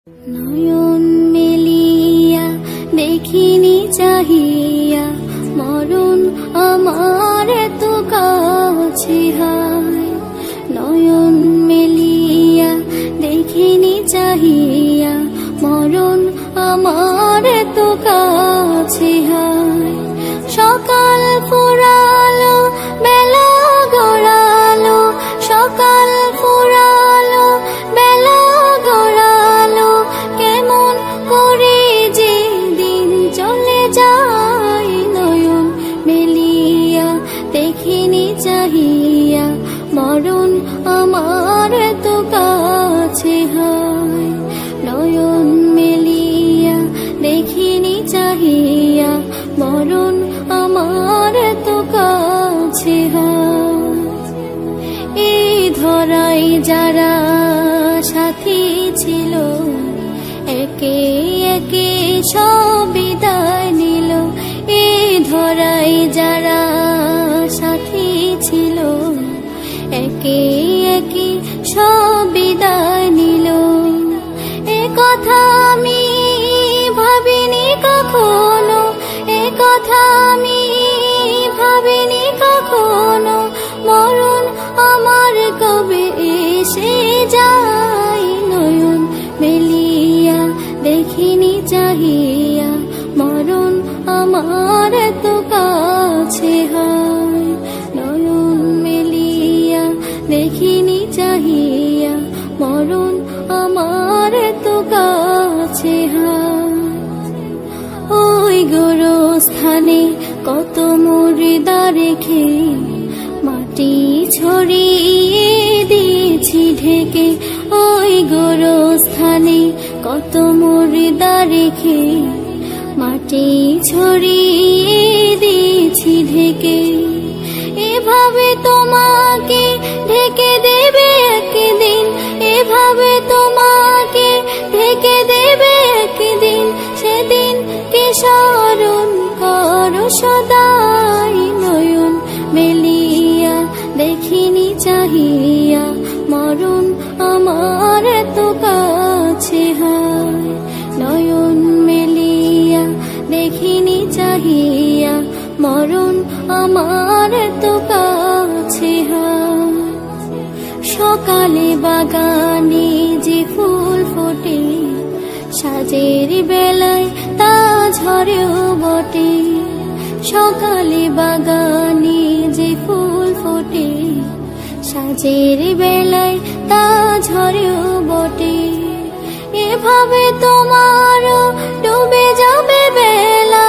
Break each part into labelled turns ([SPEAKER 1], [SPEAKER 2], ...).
[SPEAKER 1] নয়ন মেলিয়া দেখিনি চাহিয়া মরণ আমার তো কাছে হায়। নয়ন মেলিয়া দেখিনি চাহিয়া মরণ আমার তো কাছে হায়। সকাল ফুরালো বেলা গড়ালো, সকাল ফুরালো বেলা গড়ালো, কেমন করে যে দিন চলে যায়। নয়ন মেলিয়া দেখিনি চাহিয়া মরণ আমার তো কাছে হায়। নয়ন মেলিয়া দেখিনি চাহিয়া মরণ আমার তো কাছে হায়। এই ধরাই যারা সাথী ছিল, একে একে সব বিদায় নিল। এই ধরাই যারা সাথী ছিল, একে একে সব বিদায় নিল। এ কথা আমি ভাবিনি কখনো, এ কথা আমি ভাবিনি কখনো, মরণ আমার কবে এসে যায়। নয়ন মেলিয়া দেখিনি চাহিয়া মরণ আমার তো কাছে হায়। নয়ন মেলিয়া দেখিনি চাহিয়া মরণ আমার তো কাছে হায়। ওই গোরস্থানে কত মুর্দা রেখে মাটি ছড়িয়ে দিয়েছি ঢেকে। ওই গোরস্থানে কত মুর্দা রেখে মাটি ছড়িয়ে দিয়েছি ঢেকে। এভাবে তোমাকে ঢেকে দেবে একদিন, এভাবে তোমাকে ঢেকে দেবে একদিন, সেদিন কে স্মরণ করো সদাই। নয়ন মেলিয়া দেখিনি চাহিয়া মরণ আমার তো কাছে হায়। নয়ন মেলিয়া দেখিনি চাহিয়া মরণ আমার তো কাছে হায়। সকালে বাগানে যে ফুল ফোটে, সাজের বেলায় তা ঝরেও বটে। সকালে বাগানে যে ফুল ফোটে, সাজের বেলায় তা ঝরেও বটে। এভাবে তোমারও ডুবে যাবে বেলা,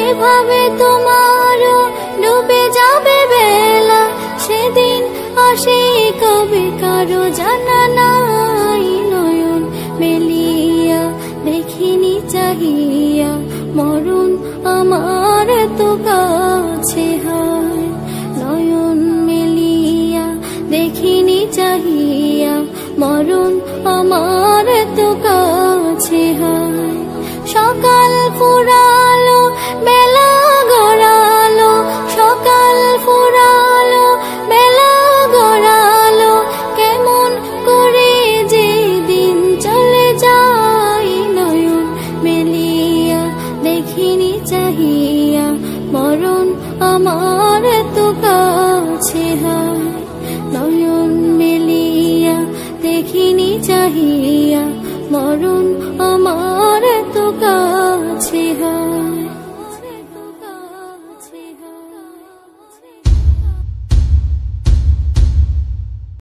[SPEAKER 1] এভাবে তোমারও ডুবে যাবে বেলা, সেদিন আসে কবে কারো জানা নাই। নয়ন মেলিয়া দেখিনি চাহিয়া মরণ আমার তো কাছে হায়। নয়ন মেলিয়া দেখিনি চাহিয়া মরণ আমার তো কাছে হায়। সকাল ফুরালো বেলা গড়ালো, সকাল ফুরালো বেলা গড়ালো, কেমন করে যে দিন চলে যায়। নয়ন মেলিয়া দেখিনি চাহিয়া মরণ আমার তো কাছে হায়। নয়ন মেলিয়া দেখিনি চাহিয়া মরণ আমার তো